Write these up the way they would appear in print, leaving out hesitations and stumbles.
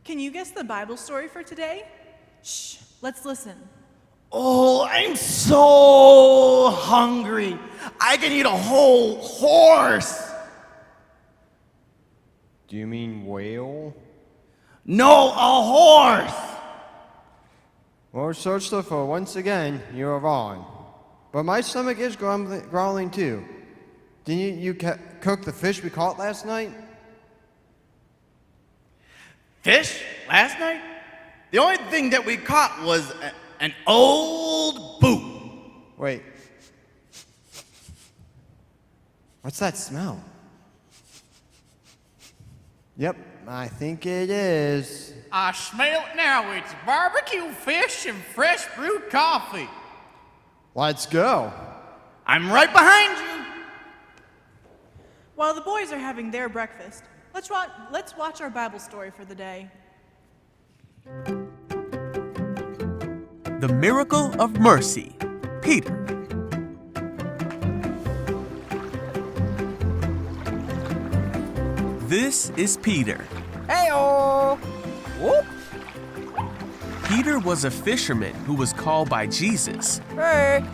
Can you guess the Bible story for today? Shh, let's listen. Oh, I'm so hungry. I can eat a whole horse. Do you mean whale? No, a horse. Well, Search the foe, once again, you are wrong. But my stomach is growling too. Didn't you cook the fish we caught last night? Fish? Last night? The only thing that we caught was an old boot. Wait. What's that smell? Yep, I think it is. I smell it now. It's barbecue fish and fresh brewed coffee. Let's go. I'm right behind you. While the boys are having their breakfast, let's watch our Bible story for the day. The Miracle of Mercy, Peter. This is Peter. Hey-oh! Whoop! Peter was a fisherman who was called by Jesus. Hey!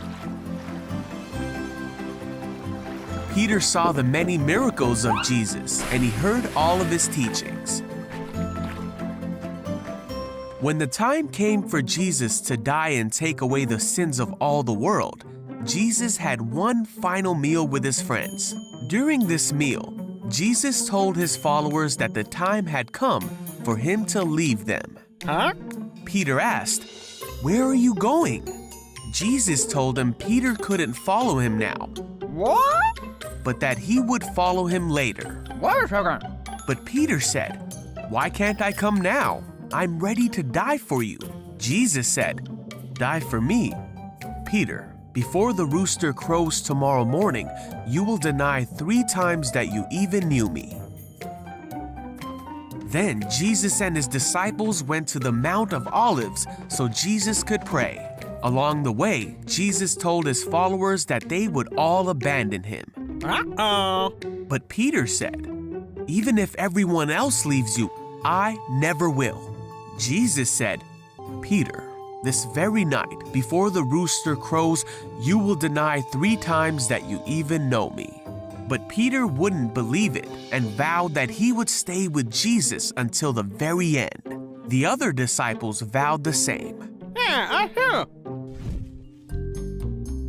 Peter saw the many miracles of Jesus, and he heard all of his teachings. When the time came for Jesus to die and take away the sins of all the world, Jesus had one final meal with his friends. During this meal, Jesus told his followers that the time had come for him to leave them. Huh? Peter asked, "Where are you going?" Jesus told him Peter couldn't follow him now, What? but that he would follow him later. Wait a second. But Peter said, "Why can't I come now? I'm ready to die for you." Jesus said, "Die for me. Peter, before the rooster crows tomorrow morning, you will deny 3 times that you even knew me." Then Jesus and his disciples went to the Mount of Olives so Jesus could pray. Along the way, Jesus told his followers that they would all abandon him. Uh-oh. But Peter said, "Even if everyone else leaves you, I never will." Jesus said, "Peter, this very night, before the rooster crows, you will deny 3 times that you even know me." But Peter wouldn't believe it and vowed that he would stay with Jesus until the very end. The other disciples vowed the same. Yeah, I hear.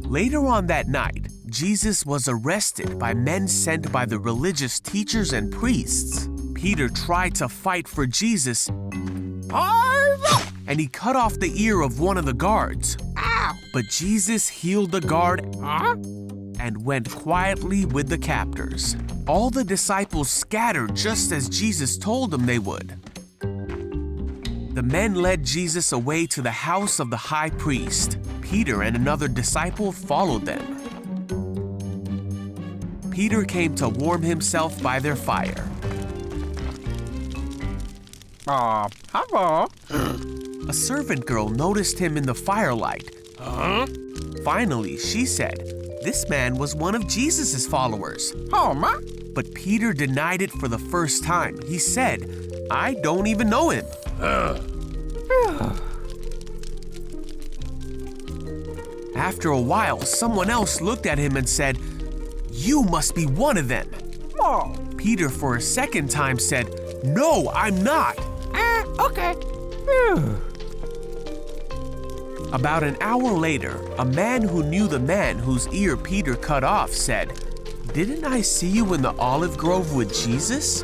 Later on that night, Jesus was arrested by men sent by the religious teachers and priests. Peter tried to fight for Jesus, and he cut off the ear of one of the guards. Ow! But Jesus healed the guard Huh? and went quietly with the captors. All the disciples scattered just as Jesus told them they would. The men led Jesus away to the house of the high priest. Peter and another disciple followed them. Peter came to warm himself by their fire. Hello. A servant girl noticed him in the firelight. Huh? Finally, she said, "This man was one of Jesus' followers." Oh, ma? But Peter denied it for the first time. He said, "I don't even know him." After a while, someone else looked at him and said, "You must be one of them." Whoa. Peter, for a second time, said, "No, I'm not." Okay. About an hour later, a man who knew the man whose ear Peter cut off said, "Didn't I see you in the olive grove with Jesus?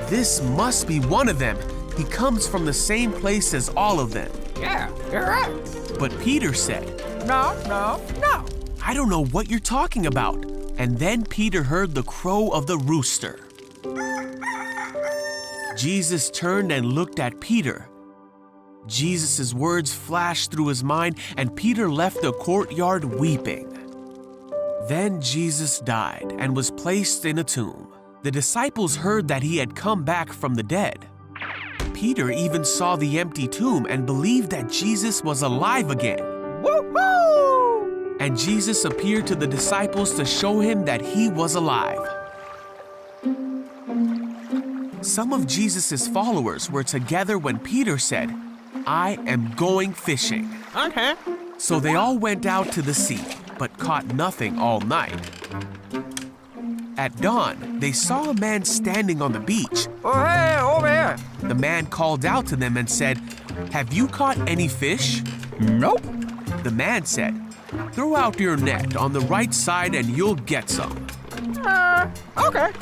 This must be one of them. He comes from the same place as all of them." Yeah, you're right. But Peter said, No. "I don't know what you're talking about." And then Peter heard the crow of the rooster. Jesus turned and looked at Peter. Jesus' words flashed through his mind, and Peter left the courtyard weeping. Then Jesus died and was placed in a tomb. The disciples heard that he had come back from the dead. Peter even saw the empty tomb and believed that Jesus was alive again. Woohoo! And Jesus appeared to the disciples to show him that he was alive. Some of Jesus' followers were together when Peter said, "I am going fishing." Okay. So they all went out to the sea, but caught nothing all night. At dawn, they saw a man standing on the beach. Oh, hey, over here. The man called out to them and said, "Have you caught any fish?" Nope. The man said, "Throw out your net on the right side and you'll get some." Okay.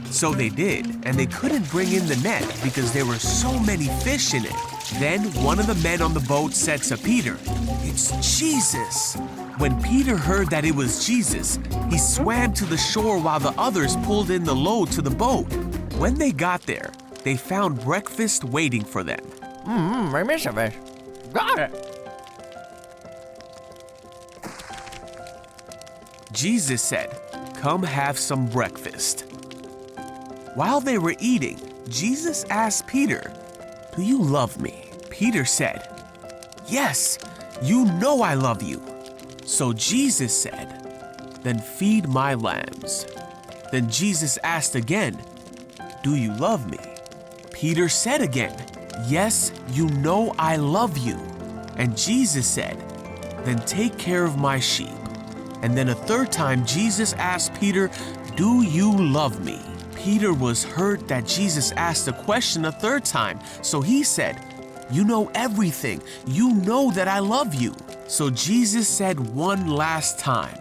So they did, and they couldn't bring in the net because there were so many fish in it. Then one of the men on the boat said to Peter, "It's Jesus." When Peter heard that it was Jesus, he swam to the shore while the others pulled in the load to the boat. When they got there, they found breakfast waiting for them. I miss a fish. Got it. Jesus said, "Come have some breakfast." While they were eating, Jesus asked Peter, "Do you love me?" Peter said, "Yes, you know I love you." So Jesus said, "Then feed my lambs." Then Jesus asked again, "Do you love me?" Peter said again, "Yes, you know I love you." And Jesus said, "Then take care of my sheep." And then a third time, Jesus asked Peter, "Do you love me?" Peter was hurt that Jesus asked the question a third time, so he said, "You know everything. You know that I love you." So Jesus said one last time,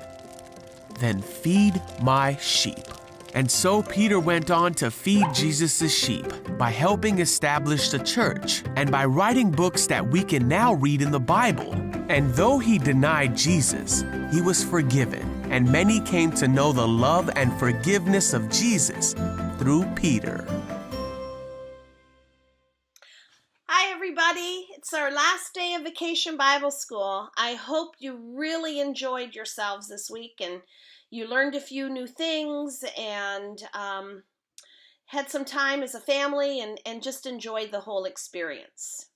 "Then feed my sheep." And so Peter went on to feed Jesus' sheep by helping establish the church and by writing books that we can now read in the Bible. And though he denied Jesus, he was forgiven, and many came to know the love and forgiveness of Jesus through Peter. Hi, everybody. It's our last day of Vacation Bible School. I hope you really enjoyed yourselves this week and you learned a few new things and had some time as a family and just enjoyed the whole experience.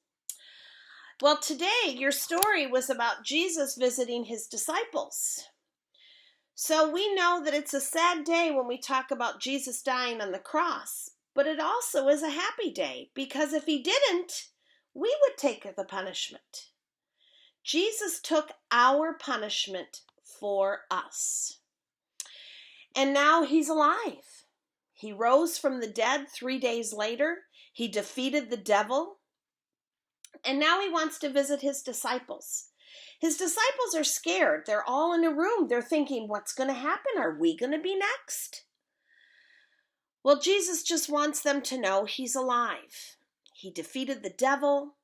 Well, today your story was about Jesus visiting his disciples. So we know that it's a sad day when we talk about Jesus dying on the cross, but it also is a happy day because if he didn't, we would take the punishment. Jesus took our punishment for us. And now he's alive. He rose from the dead 3 days later. He defeated the devil. And now he wants to visit his disciples. His disciples are scared. They're all in a room. They're thinking, what's going to happen? Are we going to be next? Well, Jesus just wants them to know he's alive. He defeated the devil,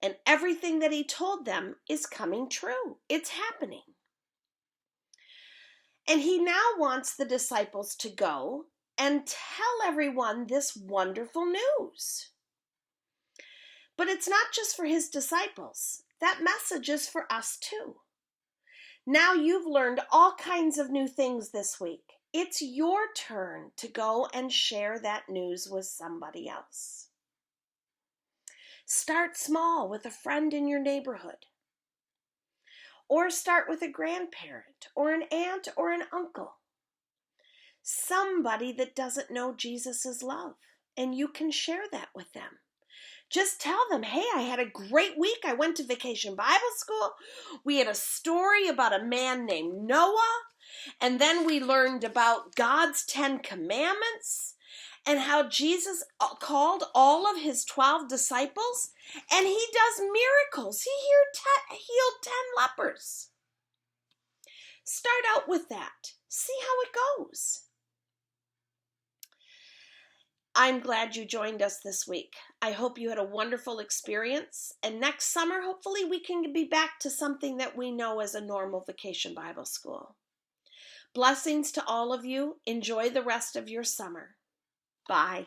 and everything that he told them is coming true. It's happening. And he now wants the disciples to go and tell everyone this wonderful news. But it's not just for his disciples. That message is for us too. Now you've learned all kinds of new things this week. It's your turn to go and share that news with somebody else. Start small with a friend in your neighborhood. Or start with a grandparent or an aunt or an uncle. Somebody that doesn't know Jesus' love, and you can share that with them. Just tell them, hey, I had a great week. I went to Vacation Bible School. We had a story about a man named Noah, and then we learned about God's 10 Commandments and how Jesus called all of his 12 disciples, and he does miracles. He healed 10 lepers. Start out with that. See how it goes. I'm glad you joined us this week. I hope you had a wonderful experience, and next summer, hopefully we can be back to something that we know as a normal Vacation Bible School. Blessings to all of you. Enjoy the rest of your summer. Bye.